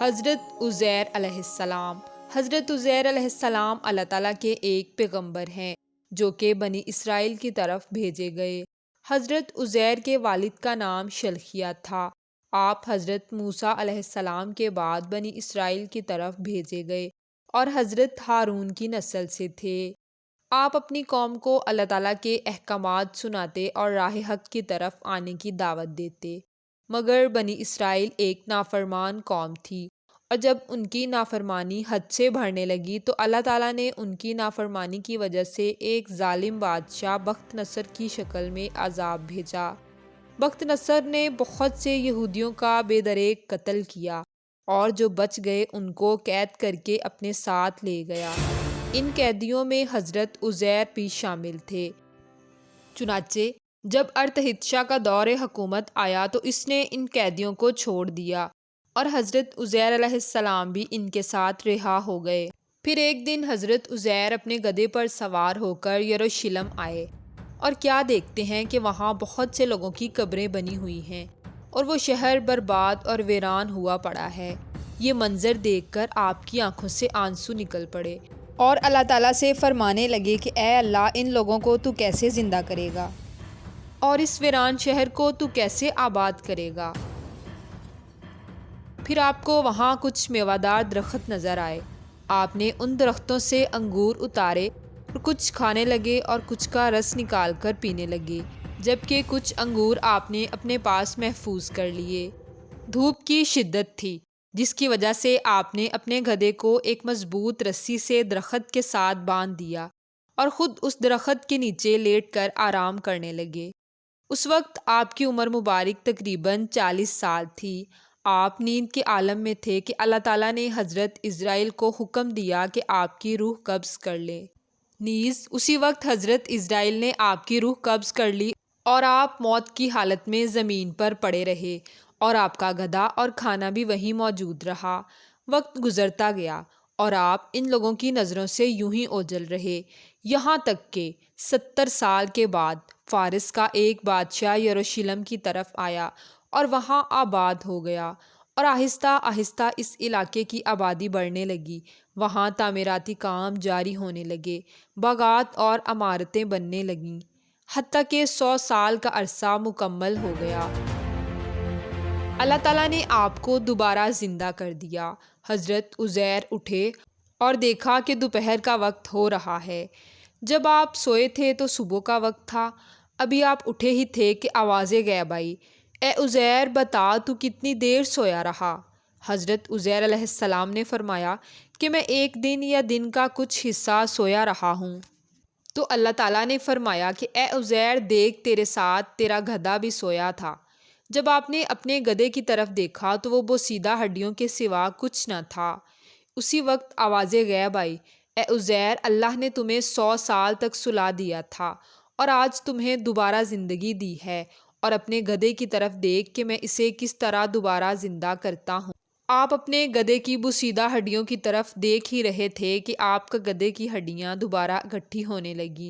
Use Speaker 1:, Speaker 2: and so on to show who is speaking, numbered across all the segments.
Speaker 1: حضرت عزیر علیہ السلام۔ حضرت عزیر علیہ السلام اللہ تعالیٰ کے ایک پیغمبر ہیں جو کہ بنی اسرائیل کی طرف بھیجے گئے۔ حضرت عزیر کے والد کا نام شلخیہ تھا۔ آپ حضرت موسیٰ علیہ السلام کے بعد بنی اسرائیل کی طرف بھیجے گئے اور حضرت ہارون کی نسل سے تھے۔ آپ اپنی قوم کو اللہ تعالیٰ کے احکامات سناتے اور راہ حق کی طرف آنے کی دعوت دیتے، مگر بنی اسرائیل ایک نافرمان قوم تھی، اور جب ان کی نافرمانی حد سے بڑھنے لگی تو اللہ تعالیٰ نے ان کی نافرمانی کی وجہ سے ایک ظالم بادشاہ بخت نصر کی شکل میں عذاب بھیجا۔ بخت نصر نے بہت سے یہودیوں کا بے دریغ قتل کیا اور جو بچ گئے ان کو قید کر کے اپنے ساتھ لے گیا۔ ان قیدیوں میں حضرت عزیر بھی شامل تھے۔ چنانچہ جب ارتحتشا کا دور حکومت آیا تو اس نے ان قیدیوں کو چھوڑ دیا اور حضرت عزیر علیہ السلام بھی ان کے ساتھ رہا ہو گئے۔ پھر ایک دن حضرت عزیر اپنے گدھے پر سوار ہو کر یروشلم آئے اور کیا دیکھتے ہیں کہ وہاں بہت سے لوگوں کی قبریں بنی ہوئی ہیں اور وہ شہر برباد اور ویران ہوا پڑا ہے۔ یہ منظر دیکھ کر آپ کی آنکھوں سے آنسو نکل پڑے اور اللہ تعالیٰ سے فرمانے لگے کہ اے اللہ، ان لوگوں کو تو کیسے زندہ کرے گا اور اس ویران شہر کو تو کیسے آباد کرے گا؟ پھر آپ کو وہاں کچھ میوہ درخت نظر آئے۔ آپ نے ان درختوں سے انگور اتارے اور کچھ کھانے لگے اور کچھ کا رس نکال کر پینے لگے، جبکہ کچھ انگور آپ نے اپنے پاس محفوظ کر لیے۔ دھوپ کی شدت تھی، جس کی وجہ سے آپ نے اپنے گدھے کو ایک مضبوط رسی سے درخت کے ساتھ باندھ دیا اور خود اس درخت کے نیچے لیٹ کر آرام کرنے لگے۔ اس وقت آپ کی عمر مبارک تقریباً 40 سال تھی۔ آپ نیند کے عالم میں تھے کہ اللہ تعالیٰ نے حضرت اسرائیل کو حکم دیا کہ آپ کی روح قبض کر لے۔ نیز اسی وقت حضرت اسرائیل نے آپ کی روح قبض کر لی اور آپ موت کی حالت میں زمین پر پڑے رہے اور آپ کا گدھا اور کھانا بھی وہیں موجود رہا۔ وقت گزرتا گیا اور آپ ان لوگوں کی نظروں سے یوں ہی اوجھل رہے، یہاں تک کہ 70 سال کے بعد فارس کا ایک بادشاہ یروشلم کی طرف آیا اور وہاں آباد ہو گیا، اور آہستہ آہستہ اس علاقے کی آبادی بڑھنے لگی۔ وہاں تعمیراتی کام جاری ہونے لگے، باغات اور عمارتیں بننے لگیں، حتیٰ کہ 100 سال کا عرصہ مکمل ہو گیا۔ اللہ تعالیٰ نے آپ کو دوبارہ زندہ کر دیا۔ حضرت عزیر اٹھے اور دیکھا کہ دوپہر کا وقت ہو رہا ہے۔ جب آپ سوئے تھے تو صبح کا وقت تھا۔ ابھی آپ اٹھے ہی تھے کہ آوازیں غائب آئیں، اے عزیر، بتا تو کتنی دیر سویا رہا؟ حضرت عزیر علیہ السلام نے فرمایا کہ میں ایک دن یا دن کا کچھ حصہ سویا رہا ہوں۔ تو اللہ تعالیٰ نے فرمایا کہ اے عزیر، دیکھ، تیرے ساتھ تیرا گدھا بھی سویا تھا۔ جب آپ نے اپنے گدھے کی طرف دیکھا تو وہ بوسیدہ ہڈیوں کے سوا کچھ نہ تھا۔ اسی وقت آوازیں غائب آئی، اے عزیر، اللہ نے تمہیں 100 سال تک سلا دیا تھا اور آج تمہیں دوبارہ زندگی دی ہے، اور اپنے گدھے کی طرف دیکھ کہ میں اسے کس طرح دوبارہ زندہ کرتا ہوں۔ آپ اپنے گدھے کی بوسیدہ ہڈیوں کی طرف دیکھ ہی رہے تھے کہ آپ کا گدھے کی ہڈیاں دوبارہ اکٹھی ہونے لگیں،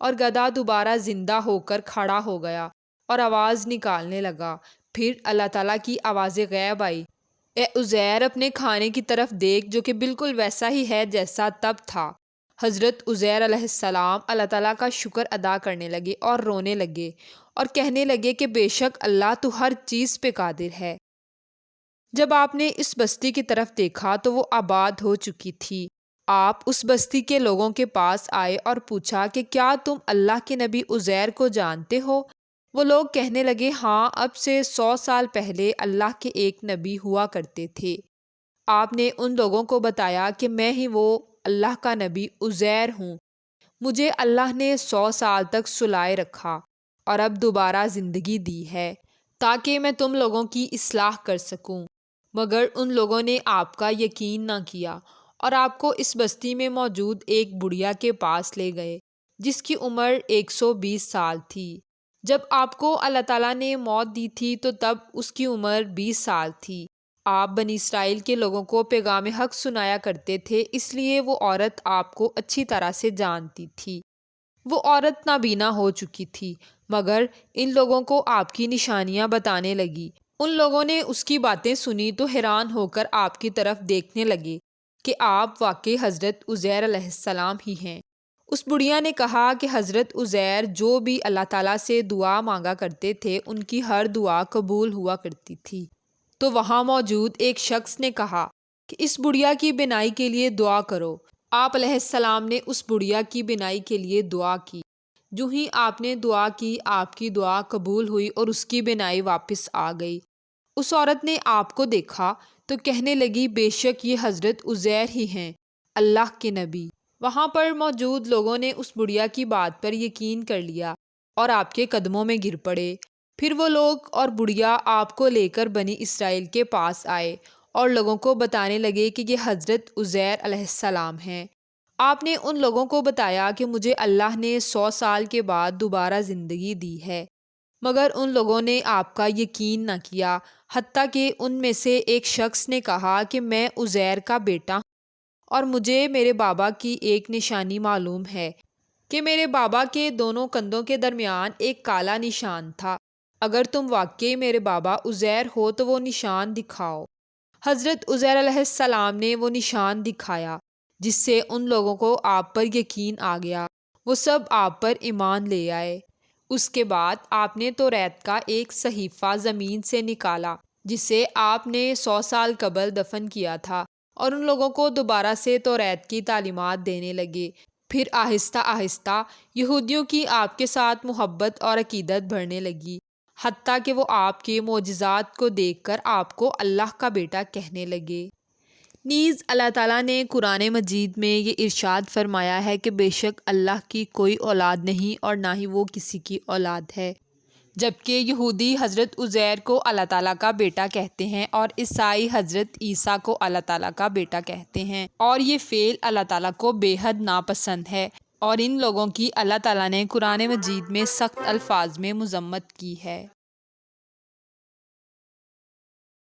Speaker 1: اور گدھا دوبارہ زندہ ہو کر کھڑا ہو گیا اور آواز نکالنے لگا۔ پھر اللہ تعالیٰ کی آوازیں غائب آئی، اے عزیر، اپنے کھانے کی طرف دیکھ جو کہ بالکل ویسا ہی ہے جیسا تب تھا۔ حضرت عزیر علیہ السلام اللہ تعالیٰ کا شکر ادا کرنے لگے اور رونے لگے اور کہنے لگے کہ بے شک اللہ تو ہر چیز پہ قادر ہے۔ جب آپ نے اس بستی کی طرف دیکھا تو وہ آباد ہو چکی تھی۔ آپ اس بستی کے لوگوں کے پاس آئے اور پوچھا کہ کیا تم اللہ کے نبی عزیر کو جانتے ہو؟ وہ لوگ کہنے لگے، ہاں، اب سے 100 سال پہلے اللہ کے ایک نبی ہوا کرتے تھے۔ آپ نے ان لوگوں کو بتایا کہ میں ہی وہ اللہ کا نبی عزیر ہوں۔ مجھے اللہ نے 100 سال تک سلائے رکھا اور اب دوبارہ زندگی دی ہے تاکہ میں تم لوگوں کی اصلاح کر سکوں، مگر ان لوگوں نے آپ کا یقین نہ کیا اور آپ کو اس بستی میں موجود ایک بڑھیا کے پاس لے گئے جس کی عمر 120 سال تھی۔ جب آپ کو اللہ تعالیٰ نے موت دی تھی تو تب اس کی عمر 20 سال تھی۔ آپ بنی اسرائیل کے لوگوں کو پیغام حق سنایا کرتے تھے، اس لیے وہ عورت آپ کو اچھی طرح سے جانتی تھی۔ وہ عورت نابینا ہو چکی تھی، مگر ان لوگوں کو آپ کی نشانیاں بتانے لگی۔ ان لوگوں نے اس کی باتیں سنی تو حیران ہو کر آپ کی طرف دیکھنے لگے کہ آپ واقعی حضرت عزیر علیہ السلام ہی ہیں۔ اس بڑھیا نے کہا کہ حضرت عزیر جو بھی اللہ تعالیٰ سے دعا مانگا کرتے تھے ان کی ہر دعا قبول ہوا کرتی تھی۔ تو وہاں موجود ایک شخص نے کہا کہ اس بڑھیا کی بینائی کے لیے دعا کرو۔ آپ علیہ السلام نے اس بڑھیا کی بینائی کے لیے دعا کی۔ جو ہی آپ نے دعا کی آپ کی دعا قبول ہوئی اور اس کی بینائی واپس آ گئی۔ اس عورت نے آپ کو دیکھا تو کہنے لگی بے شک یہ حضرت عزیر ہی ہیں، اللہ کے نبی۔ وہاں پر موجود لوگوں نے اس بڑھیا کی بات پر یقین کر لیا اور آپ کے قدموں میں گر پڑے۔ پھر وہ لوگ اور بڑھیا آپ کو لے کر بنی اسرائیل کے پاس آئے اور لوگوں کو بتانے لگے کہ یہ حضرت عزیر علیہ السلام ہیں۔ آپ نے ان لوگوں کو بتایا کہ مجھے اللہ نے 100 سال کے بعد دوبارہ زندگی دی ہے، مگر ان لوگوں نے آپ کا یقین نہ کیا، حتیٰ کہ ان میں سے ایک شخص نے کہا کہ میں عزیر کا بیٹا ہوں اور مجھے میرے بابا کی ایک نشانی معلوم ہے کہ میرے بابا کے دونوں کندھوں کے درمیان ایک کالا نشان تھا۔ اگر تم واقعی میرے بابا عزیر ہو تو وہ نشان دکھاؤ۔ حضرت عزیر علیہ السلام نے وہ نشان دکھایا جس سے ان لوگوں کو آپ پر یقین آ گیا۔ وہ سب آپ پر ایمان لے آئے۔ اس کے بعد آپ نے توریت کا ایک صحیفہ زمین سے نکالا جسے آپ نے 100 سال قبل دفن کیا تھا اور ان لوگوں کو دوبارہ سے توریت کی تعلیمات دینے لگے۔ پھر آہستہ آہستہ یہودیوں کی آپ کے ساتھ محبت اور عقیدت بڑھنے لگی، حتیٰ کہ وہ آپ کے معجزات کو دیکھ کر آپ کو اللہ کا بیٹا کہنے لگے۔ نیز اللہ تعالیٰ نے قرآن مجید میں یہ ارشاد فرمایا ہے کہ بے شک اللہ کی کوئی اولاد نہیں اور نہ ہی وہ کسی کی اولاد ہے، جبکہ یہودی حضرت عزیر کو اللہ تعالیٰ کا بیٹا کہتے ہیں اور عیسائی حضرت عیسیٰ کو اللہ تعالیٰ کا بیٹا کہتے ہیں، اور یہ فعل اللہ تعالیٰ کو بے حد ناپسند ہے، اور ان لوگوں کی اللہ تعالیٰ نے قرآن مجید میں سخت الفاظ میں مذمت کی ہے۔